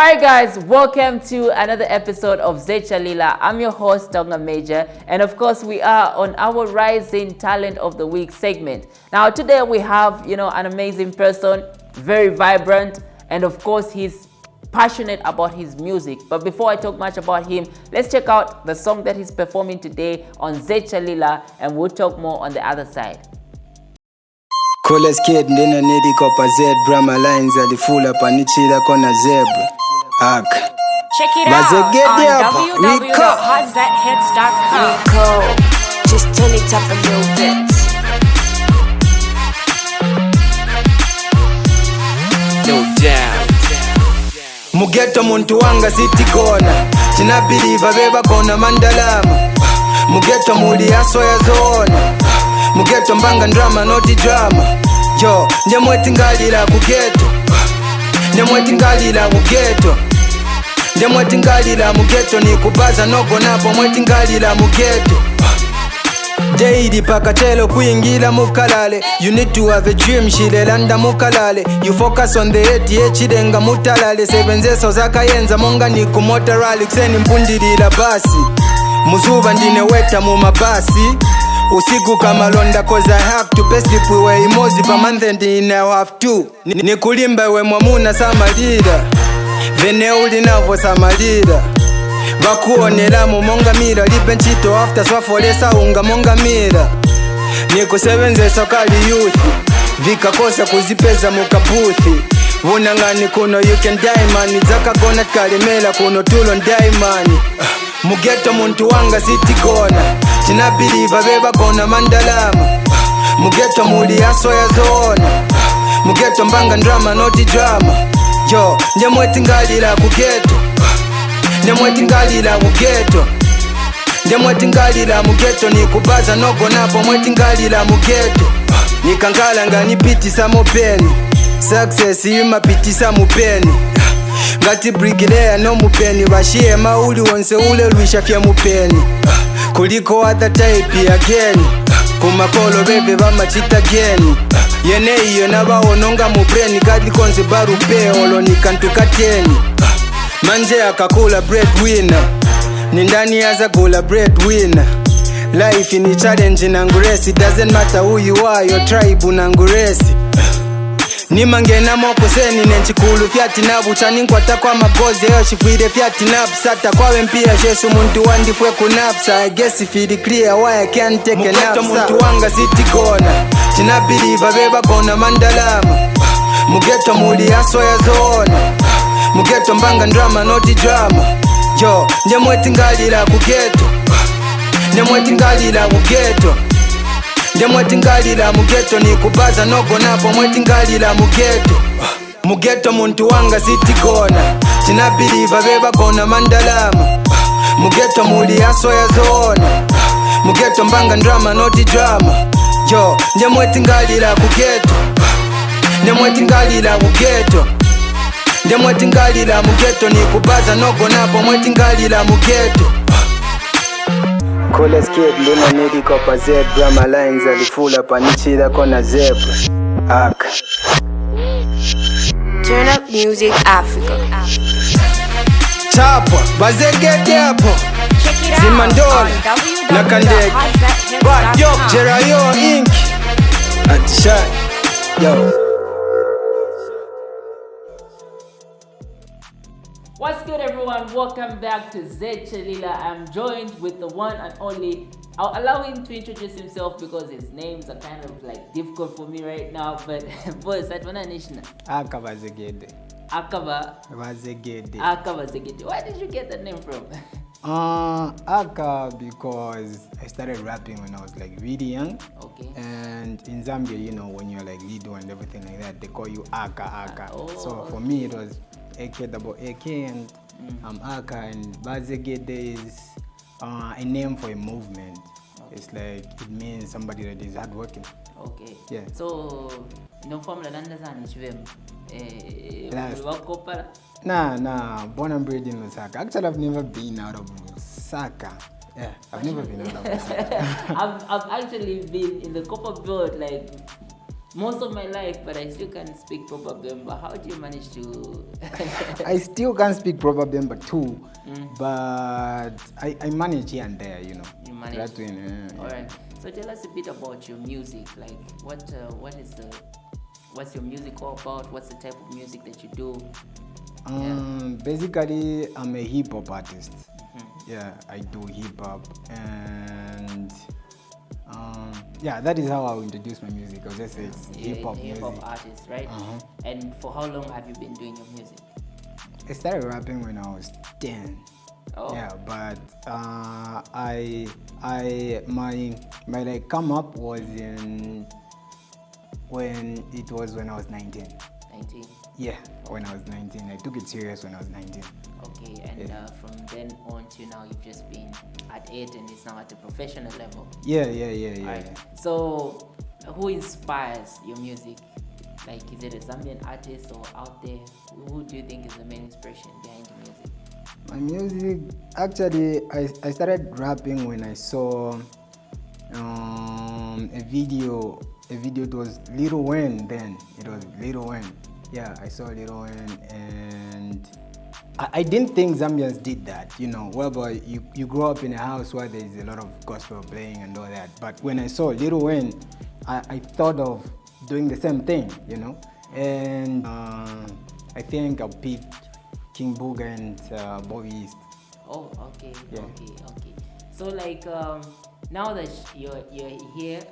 Alright guys, welcome to another episode of ZED Challila. I'm your host, Tonga Major, and of course we are on our Rising Talent of the Week segment. Now today we have, an amazing person, very vibrant, and of course he's passionate about his music. But before I talk much about him, let's check out the song that he's performing today on ZED Challila, and we'll talk more on the other side. Coolest kid ndina nedi kopa Z Brahma lines alifula panichila kona zebra Akaa. Check it Bazegede out on www.hotzethits.com. Rico, just turn it up a little bit. No doubt. Mugeto muntu wanga sitigona Chinabiliva beba kona mandalama Mugeto muli aso ya zona Mugeto mbanga drama noti drama Yo, ndemweti ngalila kugeto Ndemweti ngalila mugeto Ndemweti ngalila mugeto ni kubaza noko napo mweti ngalila mugeto Daily pakatelo kuingila mukalale. You need to have a dream shilelanda mukalale. You focus on the 88 chidenga mutalale. Sevenzeso zakayenza monga ni kumota rally. Kuseni mpundilila basi Muzuba ndine weta mumabasi Usiku kama londa cause I have to pay sleep we imozi pa month and I have to Nikulimba we mwamuna samalira Vene ulinavo samalira Vakuonela mu monga mira Lipe nchito after swafolesa unga monga mira Nikusebenzesa kali youth Vikakosa kuzipeza mukaputhi Vunangani kuno you can die man Zaka kona kalimela kuno tulo ndai man Mugeto muntu wanga sitigona Chinabiliva beba kona mandalama Mugeto muli aso ya zona Mugeto mbanga drama noti drama Yo, ndemweti ngalila kugeto Ndemweti ngalila mugeto Ndemweti ngalila mugeto ni kubaza noko napo mweti ngalila mugeto Nikangala nga nipitisa mupeni Success yuma pitisa mupeni Ngati brigilea no mupeni Bashie mauli wonse ule luisha fya mupeni Kuliko other type again Kumakolo bebe bama chita geni Yene iyo nabaononga mubreni Kadi konze baru peolo nikantukateni Manje akakula breadwinner Nindani yaza kula breadwinner Life ni challenge nanguresi It doesn't matter who you are, your tribe nanguresi Nimangena moko seni nenchikulu Fyati nabucha ninkwata kwa magozi Yo shifwire fyati napsata Kwa wempia shesu muntu wandifwe kunapsa I guess if it clear why I can't take a napsa Mugeto muntu wanga sitigona Chinabiliva beba kona mandalama Mugeto muli aso ya zona Mugeto mbanga drama noti drama Yo, ndemweti ngalila kugeto Ndemweti ngalila mugeto Ndemweti ngalila mugeto ni kubaza noko napo mweti ngalila mugeto Mugeto muntu wanga sitigona Chinabiliva beba kona mandalama Mugeto muli aso ya zona Mugeto mbanga drama noti drama Yo, ndemweti ngalila kugeto Ndemweti ngalila mugeto Ndemweti ngalila mugeto ni kubaza noko napo mweti ngalila mugeto Coolest kid ndina nedi kopa Z Brahma lines alifula panichila kona zebra Akaa. Turn up music Africa. Chapa, Bazegede hapo Check it out Zimandola, on Nakandege www.hotzethits.com. Jerayo Inc Atisha Yo What's good everyone? Welcome back to ZED Challila. I'm joined with the one and only. I'll allow him to introduce himself because his names are kind of like difficult for me right now. But boys, that one Nishna. Akaa Bazegede Akaa Bazegede. Where did you get that name from? Akaa because I started rapping when I was like really young. Okay. And in Zambia, when you're like little and everything like that, they call you Akaa. Oh, So for me, it was AK double AK and Akaa, and Bazegede is a name for a movement. Okay. It's like it means somebody that is hardworking. Okay. Yeah. So no formula nandazani chivem. Wakopala. Nah, born and bred in Lusaka. Actually, I've never been out of Lusaka. Yeah, I've never been out of Lusaka. I've actually been in the Copper Belt like most of my life, but I still can't speak proper Bemba. How do you manage to? I still can't speak proper Bemba too, but I manage here and there, you know. You manage. Try to, All right. So tell us a bit about your music. Like, what's your music all about? What's the type of music that you do? Basically, I'm a hip hop artist. Yeah, I do hip hop, and yeah, that is how I'll introduce my music. I'll just say it's hip hop music. Hip hop artist, right? And for how long have you been doing your music? I started rapping when I was 10. Oh. Yeah, but my like come up was when I was 19. 19. Yeah, when I was 19. I took it serious when I was 19. Okay, and from then on to now, you've just been at it, and it's now at the professional level. Yeah. Right. So, who inspires your music? Like, is it a Zambian artist or out there? Who do you think is the main inspiration behind your music? My music, actually, I started rapping when I saw a video. It was Lil Wayne then. It was Lil Wayne. Yeah, I saw Lil Wayne, and I didn't think Zambians did that, you know. Well, but you grow up in a house where there's a lot of gospel playing and all that. But when I saw Lil Wayne, I thought of doing the same thing, you know. And I think I'll pick King Booga and Bobby East. Oh, okay, Yeah. okay. So, like, now that you're here,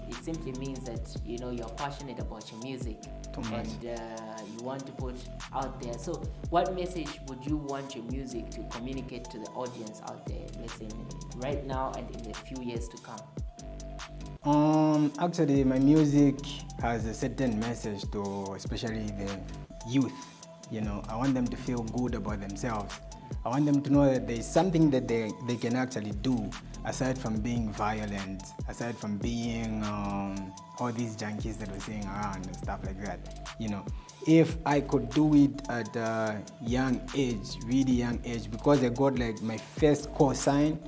it simply means that, you know, you're passionate about your music. Too much. And you want to put out there. So what message would you want your music to communicate to the audience out there, let's say right now and in the few years to come? Actually, my music has a certain message to especially the youth. You know, I want them to feel good about themselves. I want them to know that there's something that they can actually do aside from being violent, aside from being all these junkies that we're seeing around and stuff like that. You know, if I could do it at a young age, really young age, because I got like my first co-sign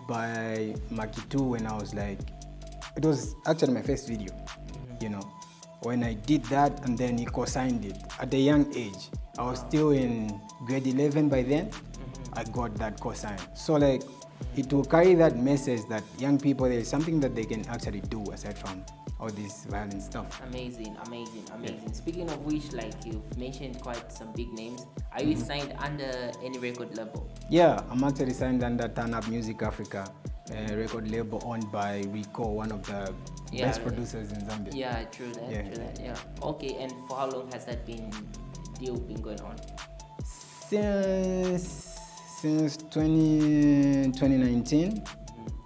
by Makitu when I was like, it was actually my first video, you know, when I did that, and then he co-signed it at a young age. I was still in grade 11 by then. I got that co-sign. So like, it will carry that message that young people, there is something that they can actually do aside from all this violent stuff. Amazing. Speaking of which, like you've mentioned quite some big names. Are you signed under any record label? Yeah, I'm actually signed under Turn Up Music Africa, a record label owned by Rico, one of the best producers in Zambia. Yeah, true that. Yeah. Okay, and for how long has that deal been going on? Since 2019,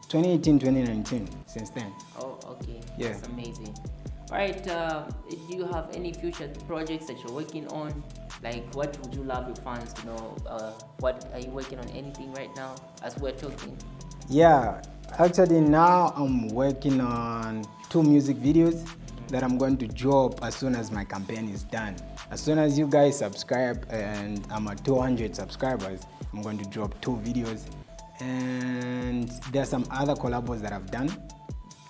2018, 2019, since then. Oh, okay. Yeah. That's amazing. All right, do you have any future projects that you're working on? Like, what would you love your fans to know? What are you working on? Anything right now as we're talking? Yeah, actually now I'm working on 2 music videos that I'm going to drop as soon as my campaign is done. As soon as you guys subscribe and I'm at 200 subscribers, I'm going to drop 2 videos. And there's some other collabos that I've done.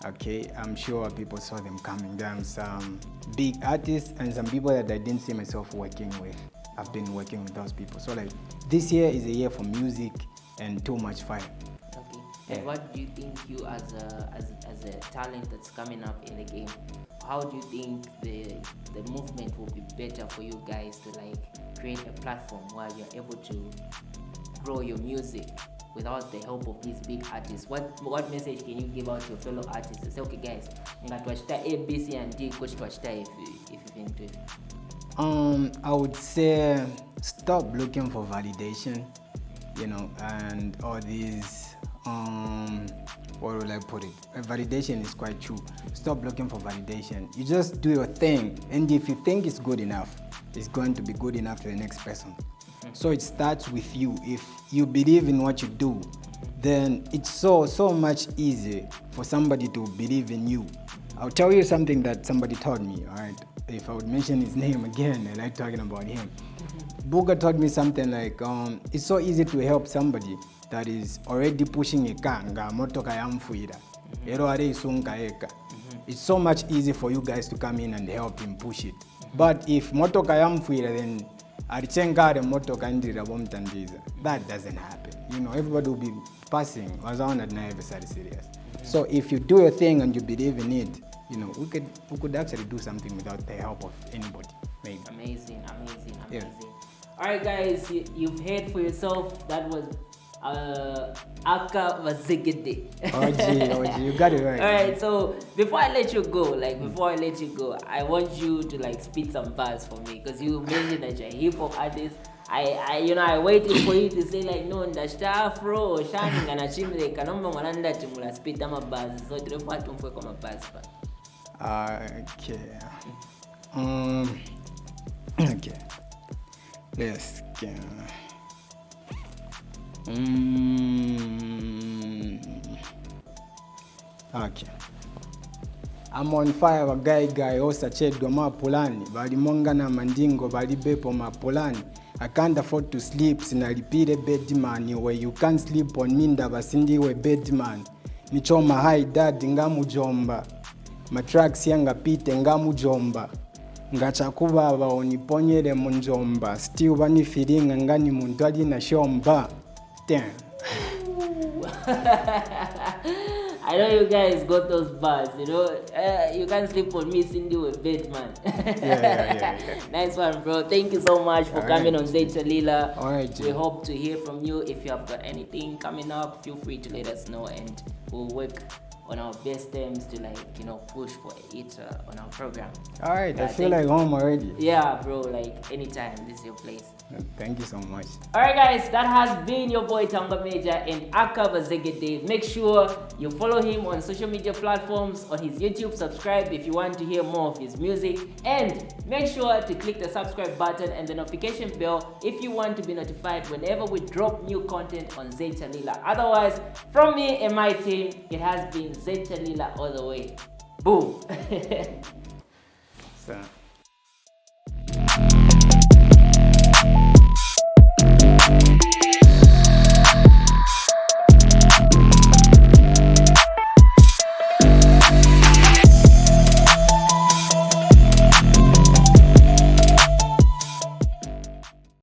Okay, I'm sure people saw them coming. There are some big artists and some people that I didn't see myself working with. I've been working with those people. So like, this year is a year for music and too much fire. Okay. And what do you think you as a talent that's coming up in the game, how do you think the movement will be better for you guys to like create a platform where you're able to grow your music without the help of these big artists? What message can you give out to your fellow artists to say, okay guys, ngatwachita A, B, C, and D, coach twachita if you've been to it? I would say stop looking for validation, you know, and all these what will I put it? Validation is quite true. Stop looking for validation. You just do your thing, and if you think it's good enough, it's going to be good enough to the next person. So it starts with you. If you believe in what you do, then it's so much easier for somebody to believe in you. I'll tell you something that somebody told me, all right? If I would mention his name again, I like talking about him. Booga told me something like, it's so easy to help somebody that is already pushing a car, nga motoka yamfuira. Ero are isunga eka. it's so much easy for you guys to come in and help him push it. But if motoka yamfuira, then arichengare motoka ndira bomtandiza. That doesn't happen. You know, everybody will be passing. Wazaona na everybody serious. So if you do your thing and you believe in it, you know, we could actually do something without the help of anybody. Maybe. Amazing. Yeah. All right, guys, you've heard for yourself. That was Akaa Bazegede. OG, you got it right. All right, so before I let you go, I want you to spit some bars for me, because you mentioned that you're a hip hop artist. I waited for you to say no ndashita afro or shining and achimle kanomba mwananda timula spit ama bars. So turefuwa tumfwe kwa bars pa. Okay. Okay. Let's go. Okay. I'm on fire guy osa chedwa mapulani bali monga na mandingo bali bepo mapulani. I can't afford to sleep sinalipire bedman where you can't sleep on me ndabasindiwe bedman nichoma high dad ngamujomba matracks yanga pite ngamujomba ngachakubaba oniponyere munjomba still bani feeling ngani muntu ali na shomba. Damn. I know you guys got those bars, you can't sleep on me, Cindy with Batman. Yeah. Nice one, bro. Thank you so much for coming on ZED Challila. All right, we hope to hear from you. If you have got anything coming up, feel free to let us know, and we'll work on our best terms to push for it on our program. All right, I feel like home already. Yeah, bro, anytime, this is your place. Thank you so much. All right, guys, that has been your boy Tonga Major and Akaa Bazegede. Make sure you follow him on social media platforms, on his YouTube. Subscribe if you want to hear more of his music, and make sure to click the subscribe button and the notification bell if you want to be notified whenever we drop new content on ZED Challila. Otherwise, from me and my team, it has been ZED Challila all the way. Boom. So.